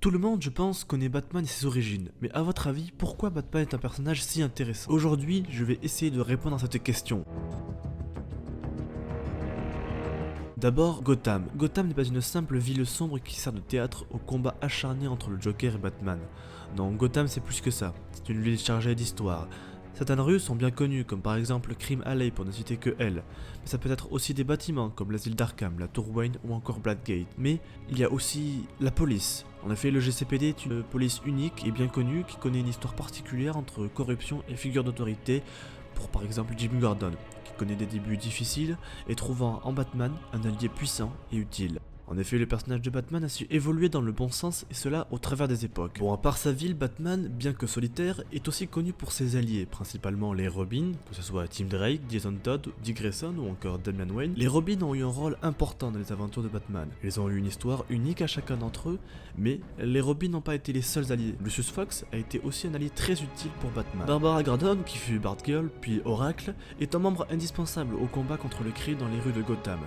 Tout le monde, je pense, connaît Batman et ses origines, mais à votre avis, pourquoi Batman est un personnage si intéressant? Aujourd'hui, je vais essayer de répondre à cette question. D'abord, Gotham. Gotham n'est pas une simple ville sombre qui sert de théâtre au combat acharné entre le Joker et Batman. Non, Gotham c'est plus que ça, c'est une ville chargée d'histoire. Certaines rues sont bien connues, comme par exemple Crime Alley pour ne citer que elle. Mais ça peut être aussi des bâtiments comme l'asile d'Arkham, la Tour Wayne ou encore Blackgate. Mais il y a aussi la police. En effet, le GCPD est une police unique et bien connue qui connaît une histoire particulière entre corruption et figure d'autorité, pour par exemple Jim Gordon, qui connaît des débuts difficiles et trouvant en Batman un allié puissant et utile. En effet, le personnage de Batman a su évoluer dans le bon sens et cela au travers des époques. Bon, à part sa ville, Batman, bien que solitaire, est aussi connu pour ses alliés, principalement les Robins, que ce soit Tim Drake, Jason Todd, Dick Grayson ou encore Damian Wayne. Les Robins ont eu un rôle important dans les aventures de Batman. Ils ont eu une histoire unique à chacun d'entre eux, mais les Robins n'ont pas été les seuls alliés. Lucius Fox a été aussi un allié très utile pour Batman. Barbara Gordon, qui fut Batgirl puis Oracle, est un membre indispensable au combat contre le crime dans les rues de Gotham.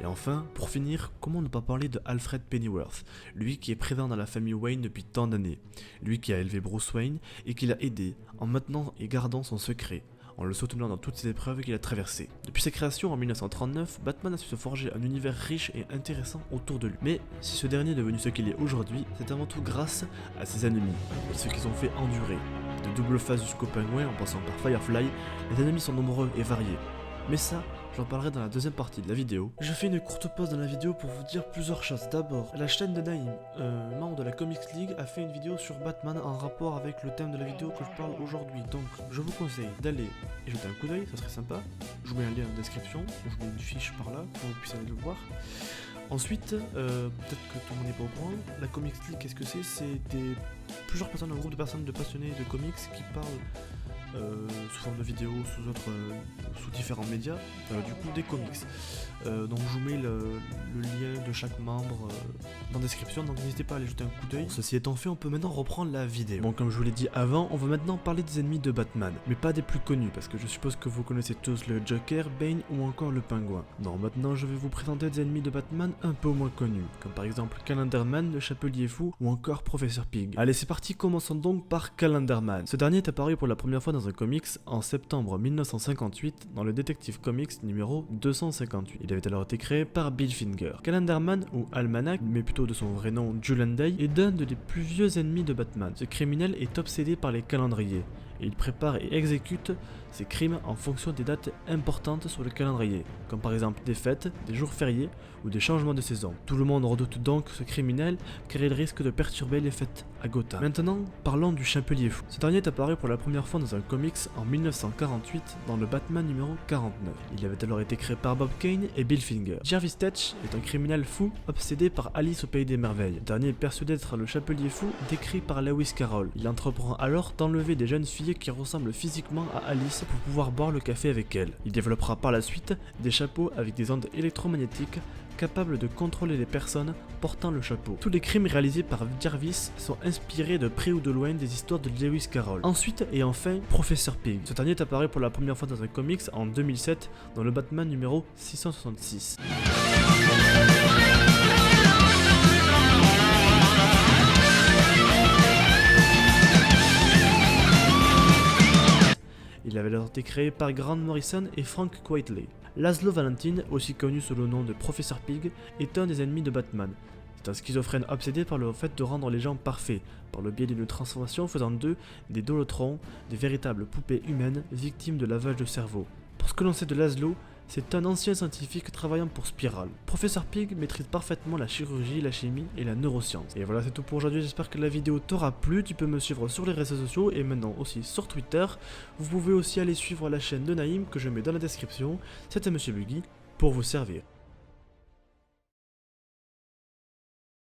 Et enfin, pour finir, comment ne pas parler de Alfred Pennyworth, lui qui est présent dans la famille Wayne depuis tant d'années, lui qui a élevé Bruce Wayne et qui l'a aidé en maintenant et gardant son secret, en le soutenant dans toutes ses épreuves qu'il a traversées. Depuis sa création en 1939, Batman a su se forger un univers riche et intéressant autour de lui. Mais si ce dernier est devenu ce qu'il est aujourd'hui, c'est avant tout grâce à ses ennemis, et ceux qu'ils ont fait endurer. De Double Face jusqu'au Penguin en passant par Firefly, les ennemis sont nombreux et variés. Mais ça, j'en parlerai dans la deuxième partie de la vidéo. Je fais une courte pause dans la vidéo pour vous dire plusieurs choses. D'abord, la chaîne de Naïm, membre de la Comics League, a fait une vidéo sur Batman en rapport avec le thème de la vidéo que je parle aujourd'hui. Donc, je vous conseille d'aller y jeter un coup d'œil, ça serait sympa. Je vous mets un lien en description, ou je vous mets une fiche par là pour que vous puissiez aller le voir. Ensuite, peut-être que tout le monde n'est pas au courant, la Comics League, qu'est-ce que c'est? C'est plusieurs personnes, un groupe de personnes de passionnés de comics qui parlent sous forme de vidéos, sous différents médias, du coup des comics. Donc je vous mets le lien de chaque membre dans la description, donc n'hésitez pas à aller jeter un coup d'œil. Ceci étant fait, on peut maintenant reprendre la vidéo. Bon, comme je vous l'ai dit avant, on va maintenant parler des ennemis de Batman, mais pas des plus connus, parce que je suppose que vous connaissez tous le Joker, Bane ou encore le Pingouin. Non, maintenant je vais vous présenter des ennemis de Batman un peu moins connus, comme par exemple Calendarman, le Chapelier Fou ou encore Professeur Pig. Allez, c'est parti, commençons donc par Calendarman. Ce dernier est apparu pour la première fois dans un comics en septembre 1958 dans le Detective Comics numéro 258. Il avait alors été créé par Bill Finger. Calendarman, ou Almanac, mais plutôt de son vrai nom Julian Day, est l'un des plus vieux ennemis de Batman. Ce criminel est obsédé par les calendriers et il prépare et exécute ses crimes en fonction des dates importantes sur le calendrier, comme par exemple des fêtes, des jours fériés ou des changements de saison. Tout le monde redoute donc ce criminel car il risque de perturber les fêtes à Gotham. Maintenant, parlons du Chapelier Fou. Ce dernier est apparu pour la première fois dans un comics en 1948 dans le Batman numéro 49. Il avait alors été créé par Bob Kane et Bill Finger. Jarvis Tetch est un criminel fou obsédé par Alice au Pays des Merveilles. Le dernier est persuadé d'être le Chapelier Fou décrit par Lewis Carroll. Il entreprend alors d'enlever des jeunes filles qui ressemblent physiquement à Alice pour pouvoir boire le café avec elle. Il développera par la suite des chapeaux avec des ondes électromagnétiques capables de contrôler les personnes portant le chapeau. Tous les crimes réalisés par Jarvis sont inspirés de près ou de loin des histoires de Lewis Carroll. Ensuite et enfin, Professeur Pig. Ce dernier est apparu pour la première fois dans un comics en 2007 dans le Batman numéro 666. Il avait alors été créé par Grant Morrison et Frank Quitely. Laszlo Valentine, aussi connu sous le nom de Professeur Pig, est un des ennemis de Batman. C'est un schizophrène obsédé par le fait de rendre les gens parfaits, par le biais d'une transformation faisant d'eux des dolotrons, des véritables poupées humaines victimes de lavage de cerveau. Pour ce que l'on sait de Laszlo, c'est un ancien scientifique travaillant pour Spiral. Professeur Pig maîtrise parfaitement la chirurgie, la chimie et la neuroscience. Et voilà, c'est tout pour aujourd'hui, j'espère que la vidéo t'aura plu. Tu peux me suivre sur les réseaux sociaux et maintenant aussi sur Twitter. Vous pouvez aussi aller suivre la chaîne de Naïm que je mets dans la description. C'était Monsieur Buggy pour vous servir.